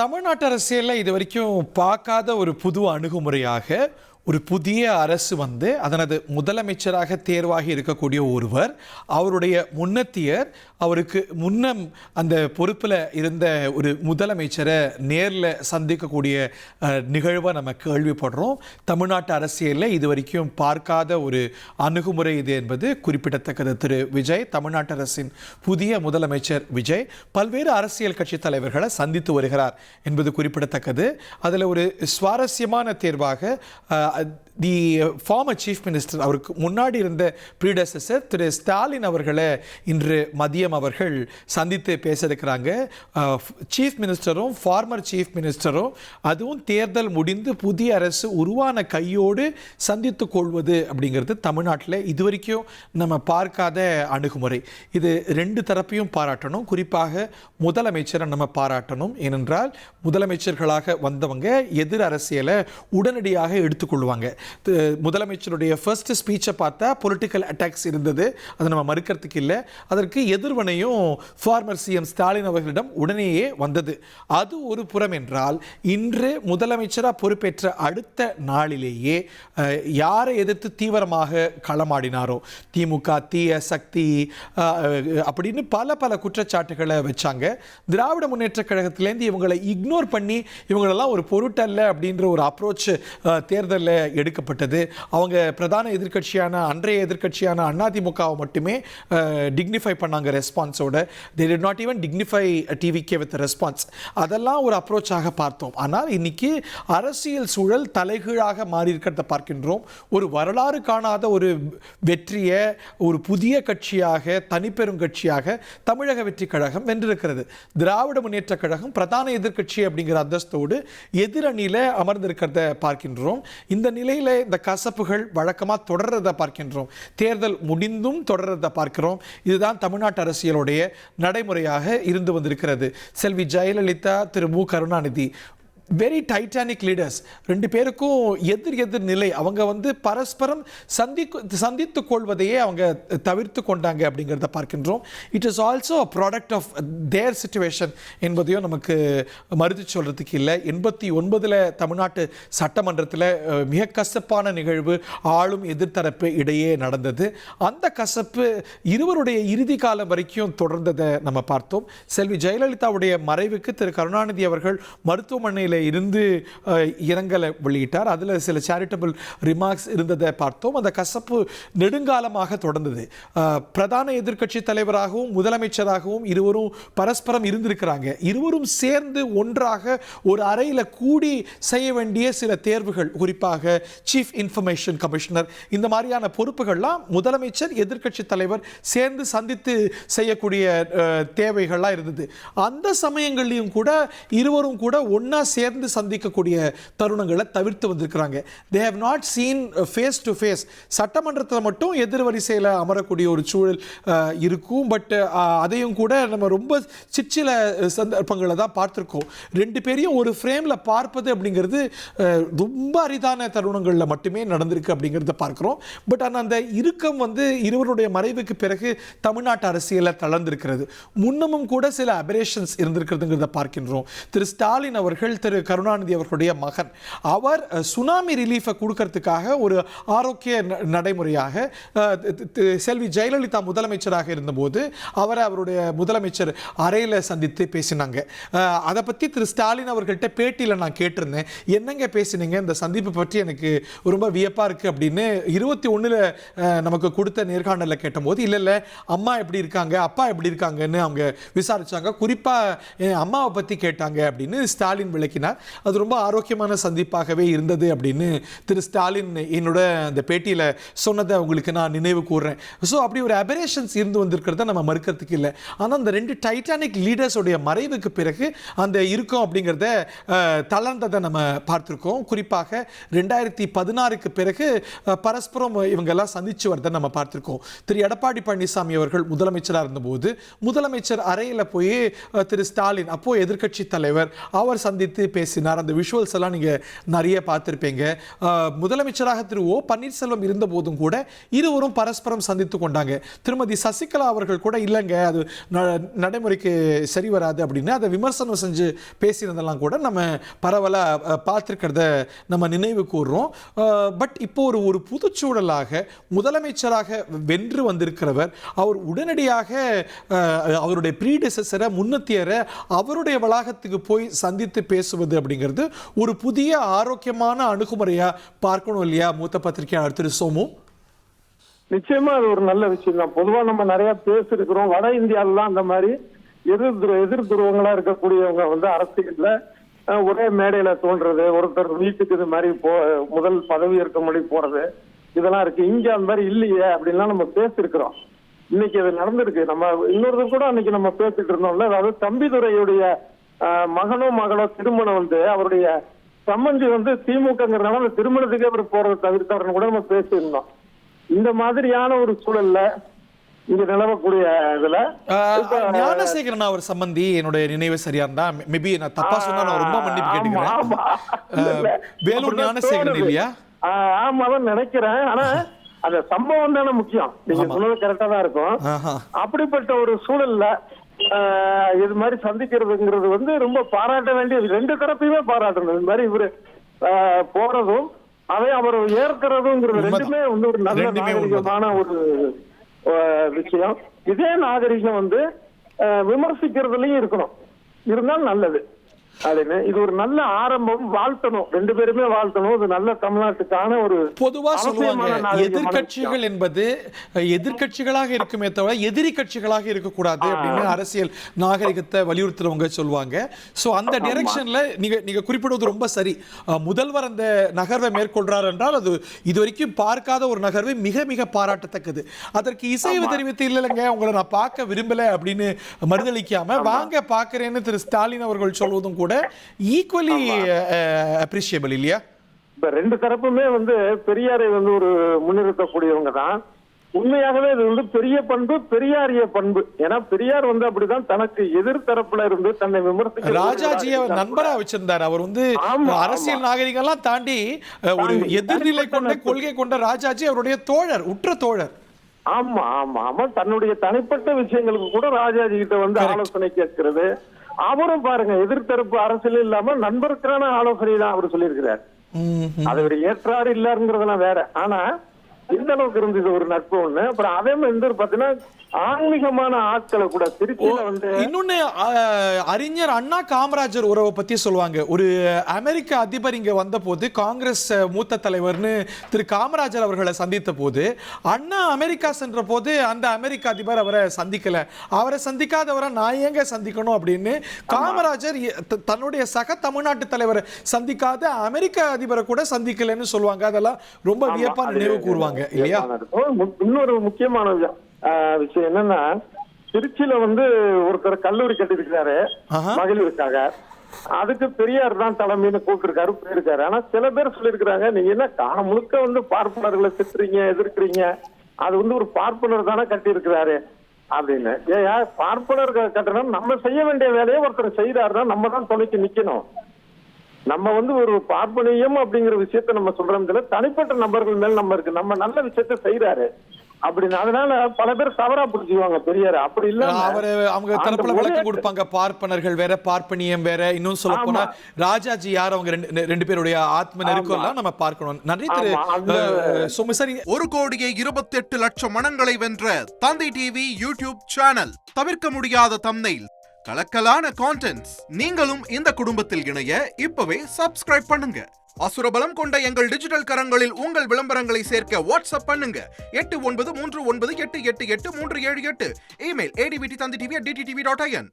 தமிழ்நாட்டு அரசியலில் இது வரைக்கும் பார்க்காத ஒரு புது அணுகுமுறையாக ஒரு புதிய அரசு வந்து அதனது முதலமைச்சராக தேர்வாகி இருக்கக்கூடிய ஒருவர், அவருடைய முன்னத்தியர், அவருக்கு முன்னம் அந்த பொறுப்பில் இருந்த ஒரு முதலமைச்சரை நேரில் சந்திக்கக்கூடிய நிகழ்வை நம்ம கேள்விப்படுறோம். தமிழ்நாட்டு அரசியலில் இது வரைக்கும் பார்க்காத ஒரு அணுகுமுறை இது என்பது குறிப்பிடத்தக்கது. திரு விஜய், தமிழ்நாட்டு அரசின் புதிய முதலமைச்சர் விஜய் பல்வேறு அரசியல் கட்சி தலைவர்களை சந்தித்து வருகிறார் என்பது குறிப்பிடத்தக்கது. அதில் ஒரு சுவாரஸ்யமான தேர்வாக தி ஃபார்மர் சீஃப் மினிஸ்டர், அவருக்கு முன்னாடி இருந்த ப்ரீடெசஸர் திரு ஸ்டாலின் அவர்களை இன்று மதியம் அவர்கள் சந்தித்து பேச இருக்கிறாங்க. சீஃப் மினிஸ்டரும் ஃபார்மர் சீஃப் மினிஸ்டரும் அதுவும் தேர்தல் முடிந்து புதிய அரசு உருவான கையோடு சந்தித்து கொள்வது அப்படிங்கிறது தமிழ்நாட்டில் இதுவரைக்கும் நம்ம பார்க்காத அணுகுமுறை. இது ரெண்டு தரப்பையும் பாராட்டணும். குறிப்பாக முதலமைச்சரை நம்ம பாராட்டணும். ஏனென்றால் முதலமைச்சர்களாக வந்தவங்க எதிர் அரசியலை உடனடியாக எடுத்துக்கொள்வாங்க. முதலமைச்சருடைய ஃபர்ஸ்ட் ஸ்பீச்சை பார்த்தா பொலிட்டிக்கல் அட்டாக்ஸ் இருந்தது, அதை நம்ம மறுக்கிறதுக்கு இல்லை. அதற்கு எதிர்வனையும் ஃபார்மர் சிஎம் ஸ்டாலின் அவர்களிடம் உடனேயே வந்தது. அது ஒரு புறம் என்றால், இன்று முதலமைச்சராக பொறுப்பேற்ற அடுத்த நாளிலேயே யாரை எதிர்த்து தீவிரமாக களமாடினாரோ, திமுக, தீய சக்தி அப்படின்னு பல குற்றச்சாட்டுகளை வச்சாங்க. திராவிட முன்னேற்ற கழகத்திலேருந்து இவங்களை இக்னோர் பண்ணி இவங்களெல்லாம் ஒரு பொருட்டல்ல அப்படின்ற ஒரு அப்ரோச் தேர்தலில் எடுக்கப்பட்டது. அவங்க பிரதான எதிர்க்கட்சியான அன்றைய எதிர்க்கட்சியான அதிமுகவை மட்டுமே டிக்னிஃபை பண்ணாங்க ரெஸ்பான்ஸோட. they did not even dignify TVK with a response. அதெல்லாம் ஒரு அப்ரோச்சாக பார்த்தோம். ஆனால் இன்னைக்கு அரசியல் சூழல் தலைகீழாக மாறி இருக்கிறத பார்க்கின்றோம். ஒரு வரலாறு காணாத ஒரு வெற்றியை ஒரு புதிய கட்சியாக, தனிப்பெரும் கட்சியாக தமிழக வெற்றி கழகம் வென்றிருக்கிறது. திராவிட முன்னேற்ற கழகம் பிரதான எதிர்க்கட்சி அப்படிங்கிற அந்தஸ்தோடு எதிரணியில் அமர்ந்திருக்கிறத பார்க்கின்றோம். இந்த நிலையில் இந்த கசப்புகள் வழக்கமாக தொடர்றதை பார்க்கின்றோம். தேர்தல் முடிந்தும் தொடர்றதை பார்க்கிறோம். இதுதான் தமிழ்நாட்டு அரசியலுடைய நடைமுறையாக இருந்து வந்திருக்கிறது. செல்வி ஜெயலலிதா, திரு மு கருணாநிதி, வெரி டைட்டானிக் லீடர்ஸ். ரெண்டு பேருக்கும் எதிர் நிலை. அவங்க வந்து பரஸ்பரம் சந்தித்து கொள்வதையே அவங்க தவிர்த்து கொண்டாங்க அப்படிங்கிறத பார்க்கின்றோம். It is also a product of their situation என்பதையும் நமக்கு மறுத்து சொல்றதுக்கு இல்லை. 89 தமிழ்நாட்டு சட்டமன்றத்தில் மிக கசப்பான நிகழ்வு ஆளும் எதிர்த்தரப்பு இடையே நடந்தது. அந்த கசப்பு இருவருடைய இறுதி காலம் வரைக்கும் தொடர்ந்ததை நம்ம பார்த்தோம். செல்வி ஜெயலலிதாவுடைய மறைவுக்கு திரு கருணாநிதி அவர்கள் மருத்துவமனையில் இருந்து இரங்கலை வெளியிட்டார். அதில் சில சேரிட்டபிள் ரிமார்க்ஸ் இருந்ததை பார்த்தோம். அந்த கசப்பு நெடுங்காலமாக தொடர்ந்தது. பிரதான எதிர்க்கட்சி தலைவராகவும் முதலமைச்சராகவும் இருவரும் பரஸ்பரம் இருந்திருக்கிறாங்க. இருவரும் சேர்ந்து ஒன்றாக ஒரு அறையில் கூடி செய்ய வேண்டிய சில தேர்வுகள், குறிப்பாக சீஃப் இன்ஃபர்மேஷன் கமிஷனர், இந்த மாதிரியான பொறுப்புகள்லாம் முதலமைச்சர், எதிர்க்கட்சி தலைவர் சேர்ந்து சந்தித்து செய்யக்கூடிய தேவைகள்லாம் இருந்தது. அந்த சமயங்களையும் கூட இருவரும் கூட ஒன்னா சேர்ந்து சந்திக்கக்கூடிய தருணங்களை தவிர்த்து வந்திருக்கிறாங்க. they have not seen face to face. சட்டமன்றத்தில் மட்டும் எதிர் வரிசையில் அமரக்கூடிய ஒரு சூழல் இருக்கும். பட் அதையும் கூட நம்ம ரொம்ப சிற்சில சந்தர்ப்பங்களை தான் பார்த்துருக்கோம். ரெண்டு பேரையும் ஒரு ஃப்ரேமில் பார்ப்பது அப்படிங்கிறது ரொம்ப அரிதான தருணங்களில் மட்டுமே நடந்திருக்கு அப்படிங்கிறத பார்க்குறோம். பட் ஆனால் அந்த இறுக்கம் வந்து இருவருடைய மறைவுக்கு பிறகு தமிழ்நாட்டு அரசியலில் தளர்ந்திருக்கிறது. முன்னமும் கூட சில அபரேஷன்ஸ் இருந்திருக்கிறதுங்கிறத பார்க்கின்றோம். திரு ஸ்டாலின் அவர்கள், திரு கருணாநிதி அவர்களுடைய மகன், அவர் சுனாமி ரிலீஃபை கொடுக்கறதுக்காக ஒரு ஆரோக்கிய நடைமுறையாக செல்வி ஜெயலலிதா முதலமைச்சராக இருந்தபோது அவருடைய முதலமைச்சர் அறையில் சந்தித்து பேசினாங்க. அதை பற்றி திரு ஸ்டாலின் அவர்கள்ட்ட பேட்டியில் நான் கேட்டிருந்தேன், என்னங்க பேசினீங்க, இந்த சந்திப்பு பற்றி எனக்கு ரொம்ப வியப்பாக இருக்குது அப்படின்னு 21 நமக்கு கொடுத்த நேர்காணலில் கேட்டபோது, இல்லை அம்மா எப்படி இருக்காங்க, அப்பா எப்படி இருக்காங்கன்னு அவங்க விசாரிச்சாங்க, குறிப்பாக அம்மாவை பற்றி கேட்டாங்க அப்படின்னு ஸ்டாலின் விளக்கினார். அது ரொம்ப ஆரோக்கியமான சந்திப்பாகவே இருந்தது அப்படின்னு திரு ஸ்டாலின் என்னோட அந்த பேட்டியில் சொன்னதை உங்களுக்கு நான் நினைவு கூறுறேன். ஸோ அப்படி ஒரு அபரேஷன்ஸ் இருந்து வந்திருக்கிறத நம்ம மறுக்கிறதுக்கு இல்லை. ஆனால் அந்த ரெண்டு டைட்டானிக் லீடர்ஸோடைய மறைவுக்கு பிறகு அந்த இருக்கும் அப்படிங்கிறத தளர்ந்ததை நம்ம பார்த்துருக்கோம். குறிப்பாக 2016க்கு பிறகு பரஸ்பரம் இவங்கெல்லாம் சந்திச்சு வரதை நம்ம பார்த்துருக்கோம். திரு எடப்பாடி பழனிசாமி அவர்கள் முதலமைச்சராக இருந்தபோது முதலமைச்சர் அறையில் போய் திரு ஸ்டாலின், அப்போ எதிர்க்கட்சி தலைவர், அவர் சந்தித்து பேசினார். அந்த விஷுவல்ஸ் எல்லாம் நீங்க நிறைய பார்த்திருப்பீங்க. முதலமைச்சராக திரு ஓ பன்னீர்செல்வம் இருந்த போதும் கூட இருவரும் பரஸ்பரம் சந்தித்து கொண்டாங்க. திருமதி சசிகலா அவர்கள் கூட இல்லைங்க அது நடைமுறைக்கு சரி வராது அப்படின்னு அதை விமர்சனம் செஞ்சு பேசினதெல்லாம் கூட நம்ம பரவலாக பார்த்துருக்கிறத நம்ம நினைவு கூறுறோம். பட் இப்போ ஒரு புதுச்சூழலாக முதலமைச்சராக வென்று வந்திருக்கிறவர் அவர் உடனடியாக அவருடைய ப்ரீடெசஸரை முன்னத்தியரை அவருடைய வளாகத்துக்கு போய் சந்தித்து பேசுவது அப்படிங்கிறது ஒரு புதிய ஆரோக்கியமான அணுகுமுறையா பார்க்கணும் இல்லையா மூத்த பத்திரிகையாளர் திரு சோமு? நிச்சயமா அது ஒரு நல்ல விஷயம் தான். பொதுவா நம்ம நிறைய பேசிருக்கிறோம். வட இந்தியாவிலாம் அந்த மாதிரி எதிர் துருவங்களா இருக்கக்கூடியவங்க வந்து அரசியல்ல ஒரே மேடையில தோன்றது, ஒருத்தர் வீட்டுக்கு இது மாதிரி முதல் பதவி இருக்க மாதிரி போறது, இதெல்லாம் இருக்கு. இங்க அந்த மாதிரி இல்லையே அப்படின்லாம் நம்ம பேசிருக்கிறோம். இன்னைக்கு அது நடந்திருக்கு. நம்ம இன்னொருத்தர் கூட அன்னைக்கு நம்ம பேசிட்டு இருந்தோம்ல, அதாவது தம்பிதுரையுடைய மகனோ மகளோ திருமணம் வந்து அவருடைய சம்பந்தி வந்து திமுகங்கிறதுனால அந்த திருமணத்துக்கே அவர் போறதை தவிர்த்தவர்னு கூட நம்ம பேசியிருந்தோம். இந்த மாதிரியான ஒரு சூழல்ல இங்க நிலவக்கூடிய இதுல ஞானசேகரன் அவர் சம்பந்தி என்னுடைய நினைவு சரியா இருந்தா மேபி நான் தப்பா சொன்னா நான் ரொம்ப மன்னிப்பு கேட்டுக்கிறேன். வேலூர் ஞானசேகரன் இல்லையா? ஆமாதான் நினைக்கிறேன். ஆனா அந்த சம்பவம் தானே முக்கியம். நீங்க சொன்னது கரெக்டா தான் இருக்கும். அப்படிப்பட்ட ஒரு சூழல்ல இது மாதிரி சந்திக்கிறதுங்கிறது வந்து ரொம்ப பாராட்ட வேண்டியது. ரெண்டு தரப்பையுமே பாராட்டணும். இது மாதிரி இவரு போறதும் அதை அவர் ஏற்கிறதுங்கிறது ரெண்டுமே வந்து ஒரு நல்ல நாகரிகமான ஒரு விஷயம். இதே நாகரிகம் வந்து விமர்சிக்கிறதுலயும் இருக்கணும், இருந்தால் நல்லது அப்படின்னு. இது ஒரு நல்ல ஆரம்பம். வாழ்த்தணும், ரெண்டு பேருமே வாழ்த்தணும். இது நல்ல தமிழ்நாட்டுக்கான ஒரு பொதுவா சொல்லுவாங்க எதிர்கட்சிகள் என்பது எதிர்கட்சிகளாக இருக்குமே தவிர எதிரி கட்சிகளாக இருக்கக்கூடாது அப்படின்னு அரசியல் நாகரிகத்தை வலியுறுத்துறவங்க சொல்லுவாங்க. சோ அந்த டைரக்ஷன்ல நீங்க குறிப்பிடுவது ரொம்ப சரி. முதல்வர் அந்த நகர்வை மேற்கொள்றார் என்றால் அது இதுவரைக்கும் பார்க்காத ஒரு நகர்வை மிக மிக பாராட்டத்தக்கது. அதற்கு இசைவு தெரிவித்து இல்லைங்க உங்களை நான் பார்க்க விரும்பல அப்படின்னு மறுதளிக்காம வாங்க பார்க்கிறேன்னு திரு ஸ்டாலின் அவர்கள் சொல்வதும் கூட ஈக்குவலி அப்ரிஷியபிள் இல்லையா? இப்ப ரெண்டு தரப்புமே வந்து பெரியாரை வந்து ஒரு முன்னிறுத்தக்கூடியவங்க தான். உண்மையாகவே இது வந்து பெரிய பண்பு, பெரியாரிய பண்பு. ஏன்னா பெரியார் வந்து அப்படிதான் தனக்கு எதிர்த்தரப்புல இருந்து தன்னை விமர்சிக்க ராஜாஜியை நண்பரா வச்சிருந்தார். அவர் வந்து அரசியல் நாகரிகம் எல்லாம் தாண்டி ஒரு எதிர்நிலை கொண்ட கொள்கை கொண்ட ராஜாஜி அவருடைய தோழர், உற்ற தோழர். ஆமா ஆமா ஆமா தன்னுடைய தனிப்பட்ட விஷயங்களுக்கு கூட ராஜாஜி கிட்ட வந்து ஆலோசனை கேட்கிறது. அவரும் பாருங்க எதிர்த்தரப்பு அரசியல் இல்லாம நண்பருக்கான ஆலோசனை தான் அவர் சொல்லியிருக்கிறார். அது ஒரு ஏற்றாறு இல்லங்கிறதுலாம் வேற. ஆனா இந்த அளவுக்கு இருந்தது ஒரு நட்பு ஒண்ணு. அப்புறம் அதே மாதிரி பாத்தீங்கன்னா ஆன்மீகமான ஆட்களை கூட திருச்சியில வந்து இன்னொன்னு அறிஞர் அண்ணா காமராஜர் உறவை பத்தி சொல்லுவாங்க. ஒரு அமெரிக்க அதிபர் இங்க வந்த போது காங்கிரஸ் மூத்த தலைவர்னு திரு காமராஜர் அவர்களை சந்தித்த போது அண்ணா அமெரிக்கா சென்ற போது அந்த அமெரிக்க அதிபர் அவரை சந்திக்கல, அவரை சந்திக்காதவரை நான் ஏங்க சந்திக்கணும் அப்படின்னு காமராஜர் தன்னுடைய சக தமிழ்நாட்டு தலைவரை சந்திக்காத அமெரிக்க அதிபரை கூட சந்திக்கலன்னு சொல்லுவாங்க. அதெல்லாம் ரொம்ப வியப்பா நினைவு கூறுவாங்க இல்லையா? இன்னொரு முக்கியமான விஷயம் என்னன்னா, திருச்சியில வந்து ஒருத்தர் கல்லூரி கட்டிருக்காரு மகளிருக்காக. அதுக்கு பெரியார் தான் தலைமைன்னு கூப்பிட்டுருக்காரு, போயிருக்காரு. ஆனா சில பேர் சொல்லியிருக்கிறாங்க நீங்க என்ன காலம் முழுக்க வந்து பார்ப்பனர்களை திட்டுறீங்க, எதிர்க்கிறீங்க, அது வந்து ஒரு பார்ப்பனர் தானே கட்டி இருக்கிறாரு அப்படின்னு. ஏயா பார்ப்பனர் கட்டணும், நம்ம செய்ய வேண்டிய வேலையை ஒருத்தர் செய்யறாருன்னா நம்ம தான் துணைக்கு நிக்கணும். நம்ம வந்து ஒரு பார்ப்பனியம் அப்படிங்கிற விஷயத்த நம்ம சொல்றோம், தனிப்பட்ட நபர்கள் மேல் நம்ம இருக்கு, நம்ம நல்ல விஷயத்த செய்யறாரு அப்படின்னு. அதனால பல பேர் தவறா புரிஞ்சுக்குவாங்க பெரியாரு. அப்படி இல்ல அவரு அவங்க தரப்புல விளக்கம் கொடுப்பாங்க. பார்ப்பனர்கள் வேற, பார்ப்பனியம் வேற. இன்னும் சொல்ல போனா ராஜாஜி யார், அவங்க ரெண்டு பேருடைய ஆத்ம நெருக்கம் நம்ம பார்க்கணும். நன்றி திரு சோமசரி. 1,28,00,000 மனங்களை வென்ற தந்தை டிவி யூடியூப் சேனல். தவிர்க்க முடியாத தம்ப்நெயில், கலக்கலான கான்டென்ட்ஸ். நீங்களும் இந்த குடும்பத்தில் இணைய இப்பவே சப்ஸ்கிரைப் பண்ணுங்க. அசுரபலம் கொண்ட எங்கள் டிஜிட்டல் கரங்களில் உங்கள் விளம்பரங்களை சேர்க்க வாட்ஸ்அப் பண்ணுங்க. 8939888838. Email advttv@dttv.in.